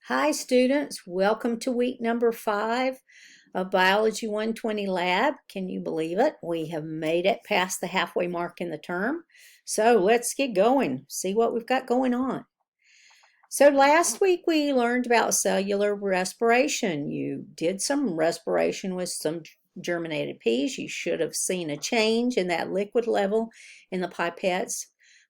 Hi students, welcome to week number 5 of Biology 120 Lab. Can you believe it? We have made it past the halfway mark in the term. So let's get going, see what we've got going on. So last week we learned about cellular respiration. You did some respiration with some germinated peas. You should have seen a change in that liquid level in the pipettes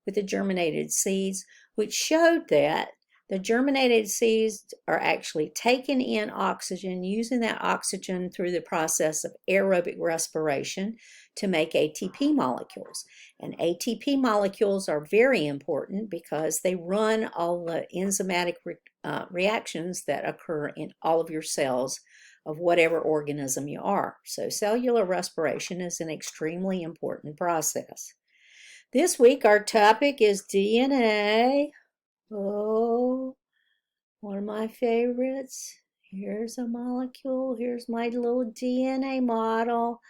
with the germinated seeds, which showed that the germinated seeds are actually taking in oxygen, using that oxygen through the process of aerobic respiration to make ATP molecules. And ATP molecules are very important because they run all the enzymatic reactions that occur in all of your cells of whatever organism you are. So cellular respiration is an extremely important process. This week our topic is DNA. Oh, one of my favorites. Here's a molecule. Here's my little DNA model.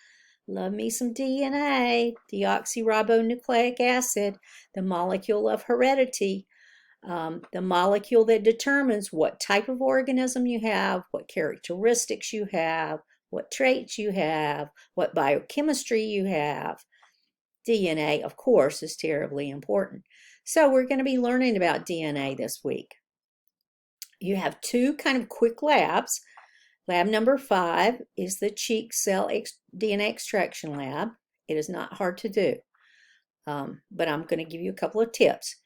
Love me some DNA. Deoxyribonucleic acid, the molecule of heredity, the molecule that determines what type of organism you have, what characteristics you have, what traits you have, what biochemistry you have. DNA, of course, is terribly important. So we're going to be learning about DNA this week. You have two kind of quick labs. Lab number 5 is the cheek cell DNA extraction lab. It is not hard to do, but I'm going to give you a couple of tips.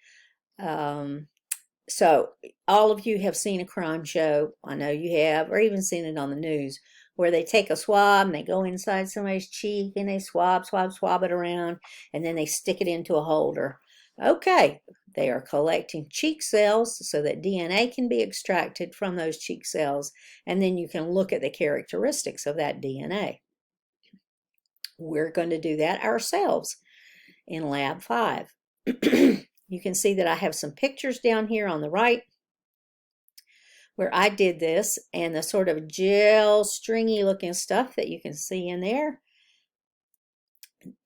So all of you have seen a crime show. I know you have, or even seen it on the news, where they take a swab and they go inside somebody's cheek and they swab it around, and then they stick it into a holder. Okay, they are collecting cheek cells so that DNA can be extracted from those cheek cells, and then you can look at the characteristics of that DNA. We're going to do that ourselves in Lab 5. You can see that I have some pictures down here on the right where I did this, and the sort of gel, stringy looking stuff that you can see in there,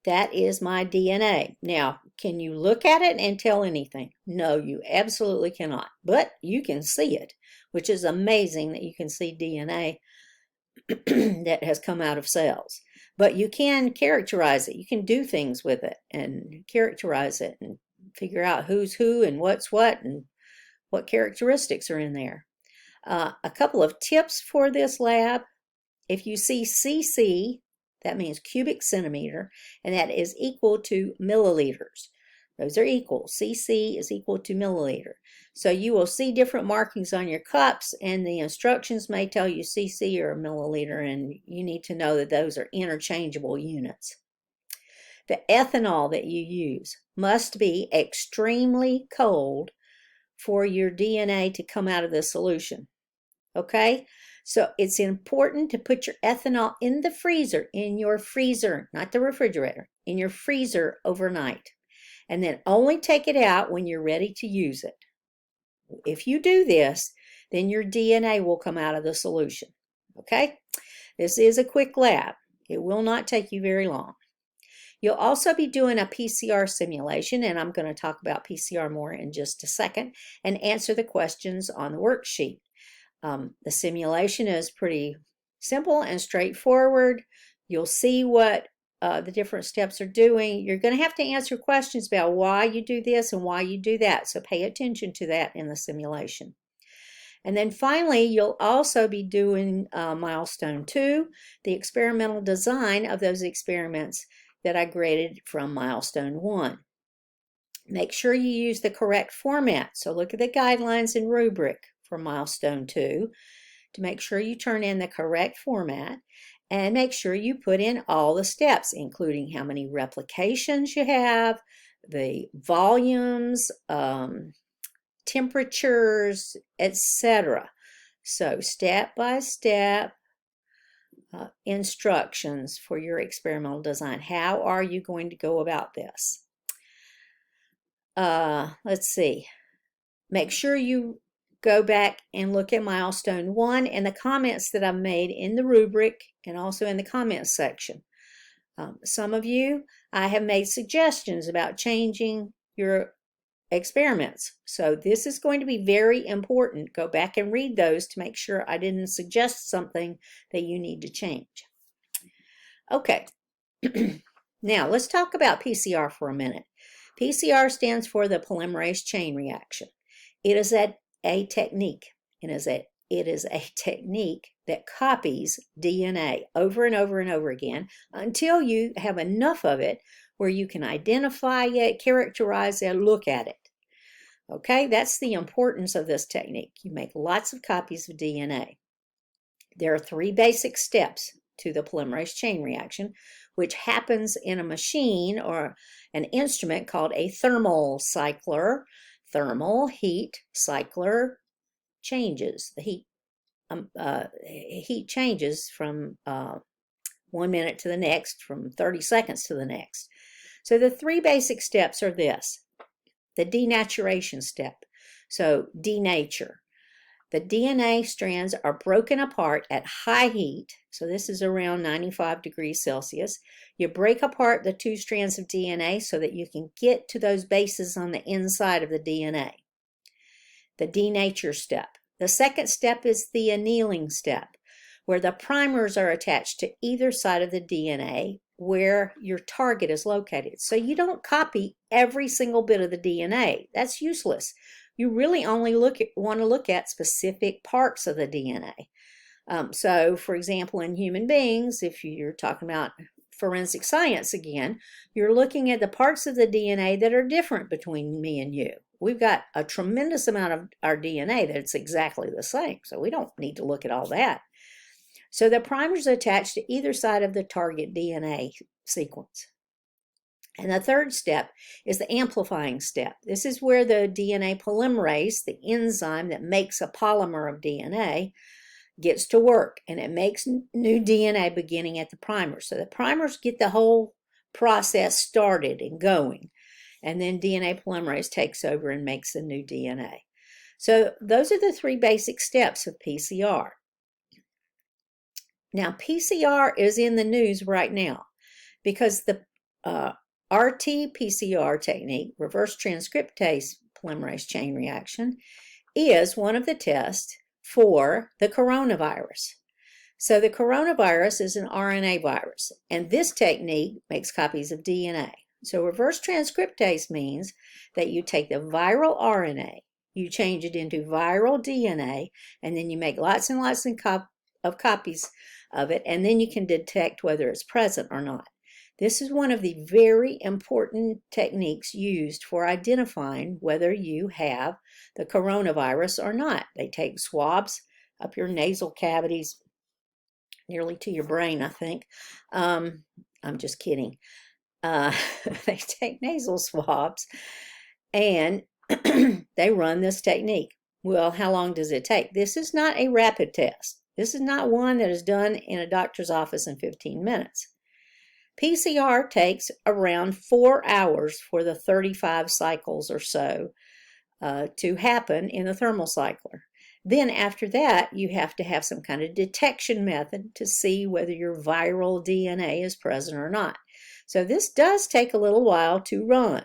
that is my DNA. Now, can you look at it and tell anything? No, you absolutely cannot, but you can see it, which is amazing that you can see DNA that has come out of cells. But you can characterize it. You can do things with it and characterize it and figure out who's who and what's what and what characteristics are in there. A couple of tips for this lab. If you see cc, that means cubic centimeter, and that is equal to milliliters. Those are equal. cc is equal to milliliter. So you will see different markings on your cups, and the instructions may tell you cc or milliliter, and you need to know that those are interchangeable units. The ethanol that you use must be extremely cold for your DNA to come out of the solution. Okay? So it's important to put your ethanol in the freezer, not the refrigerator, in your freezer overnight. And then only take it out when you're ready to use it. If you do this, then your DNA will come out of the solution. Okay? This is a quick lab. It will not take you very long. You'll also be doing a PCR simulation, and I'm going to talk about PCR more in just a second, and answer the questions on the worksheet. The simulation is pretty simple and straightforward. You'll see what the different steps are doing. You're going to have to answer questions about why you do this and why you do that, so pay attention to that in the simulation. And then finally, you'll also be doing milestone 2, the experimental design of those experiments that I graded from milestone 1. Make sure you use the correct format. So look at the guidelines and rubric for milestone 2 to make sure you turn in the correct format, and make sure you put in all the steps, including how many replications you have, the volumes, temperatures, etc. So step by step instructions for your experimental design. How are you going to go about this? Let's see. Make sure you go back and look at milestone 1 and the comments that I've made in the rubric and also in the comments section. Some of you, I have made suggestions about changing your experiments. So this is going to be very important. Go back and read those to make sure I didn't suggest something that you need to change. Okay, now let's talk about PCR for a minute. PCR stands for the polymerase chain reaction. It is a technique. It is a technique that copies DNA over and over and over again until you have enough of it where you can identify it, characterize it, look at it. Okay, that's the importance of this technique. You make lots of copies of DNA. There are 3 basic steps to the polymerase chain reaction, which happens in a machine or an instrument called a thermal cycler. Thermal heat cycler changes. The heat changes from 1 minute to the next, from 30 seconds to the next. So the 3 basic steps are this. The denaturation step. So denature. The DNA strands are broken apart at high heat. So this is around 95 degrees Celsius. You break apart the 2 strands of DNA so that you can get to those bases on the inside of the DNA. The denature step. The second step is the annealing step, where the primers are attached to either side of the DNA where your target is located. So you don't copy every single bit of the DNA. That's useless. You really only want to look at specific parts of the DNA. So, for example, in human beings, if you're talking about forensic science again, you're looking at the parts of the DNA that are different between me and you. We've got a tremendous amount of our DNA that's exactly the same, so we don't need to look at all that. So the primers are attached to either side of the target DNA sequence. And the third step is the amplifying step. This is where the DNA polymerase, the enzyme that makes a polymer of DNA, gets to work, and it makes new DNA beginning at the primer. So the primers get the whole process started and going, and then DNA polymerase takes over and makes the new DNA. So those are the 3 basic steps of PCR. Now, PCR is in the news right now because the RT-PCR technique, reverse transcriptase polymerase chain reaction, is one of the tests for the coronavirus. So the coronavirus is an RNA virus, and this technique makes copies of DNA. So reverse transcriptase means that you take the viral RNA, you change it into viral DNA, and then you make lots and lots of copies of it, and then you can detect whether it's present or not. This is one of the very important techniques used for identifying whether you have the coronavirus or not. They take swabs up your nasal cavities, nearly to your brain, I think. I'm just kidding. They take nasal swabs and they run this technique. Well, how long does it take? This is not a rapid test. This is not one that is done in a doctor's office in 15 minutes. PCR takes around 4 hours for the 35 cycles or so to happen in the thermal cycler. Then after that, you have to have some kind of detection method to see whether your viral DNA is present or not. So this does take a little while to run.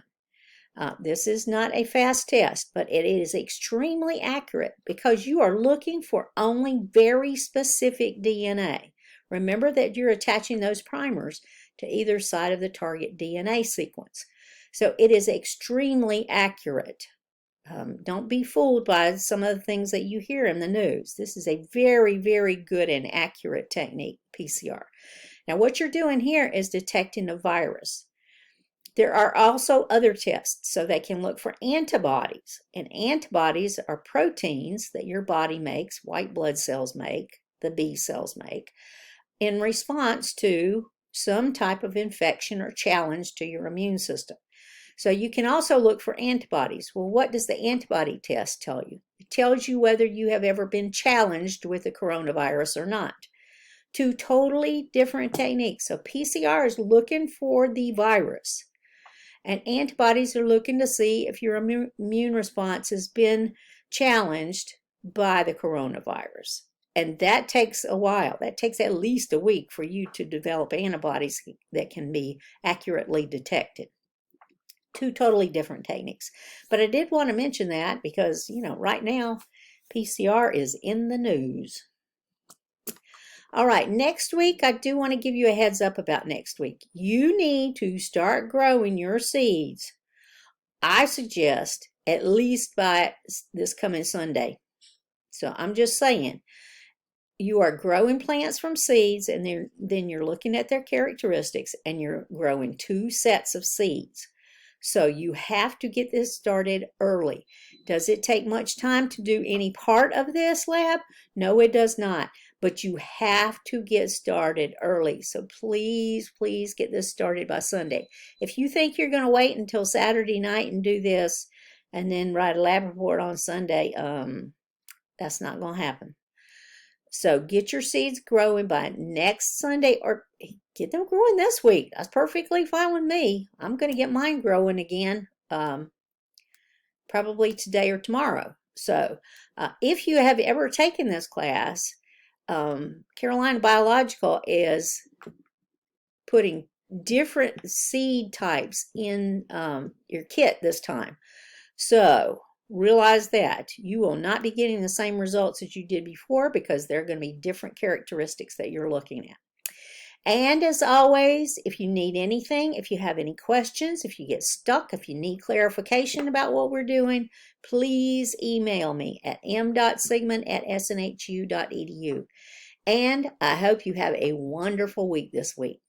This is not a fast test, but it is extremely accurate because you are looking for only very specific DNA. Remember that you're attaching those primers to either side of the target DNA sequence. So it is extremely accurate. Don't be fooled by some of the things that you hear in the news. This is a very, very good and accurate technique, PCR. Now what you're doing here is detecting a virus. There are also other tests, so they can look for antibodies. And antibodies are proteins that your body makes, white blood cells make, the B cells make, in response to some type of infection or challenge to your immune system. So you can also look for antibodies. Well, what does the antibody test tell you? It tells you whether you have ever been challenged with the coronavirus or not. 2 totally different techniques. So PCR is looking for the virus, and antibodies are looking to see if your immune response has been challenged by the coronavirus. And that takes a while. That takes at least a week for you to develop antibodies that can be accurately detected. Two totally different techniques. But I did want to mention that because, you know, right now PCR is in the news. All right, next week, I do want to give you a heads up about next week. You need to start growing your seeds. I suggest at least by this coming Sunday. So I'm just saying, you are growing plants from seeds, and then you're looking at their characteristics, and you're growing 2 sets of seeds. So you have to get this started early. Does it take much time to do any part of this lab? No, it does not. But you have to get started early. So please, please get this started by Sunday. If you think you're going to wait until Saturday night and do this and then write a lab report on Sunday, that's not going to happen. So get your seeds growing by next Sunday, or get them growing this week. That's perfectly fine with me. I'm going to get mine growing again, probably today or tomorrow. So if you have ever taken this class, Carolina Biological is putting different seed types in your kit this time. So realize that you will not be getting the same results as you did before, because they're going to be different characteristics that you're looking at. And as always, if you need anything, if you have any questions, if you get stuck, if you need clarification about what we're doing, please email me at m.sigmon@snhu.edu. And I hope you have a wonderful week this week.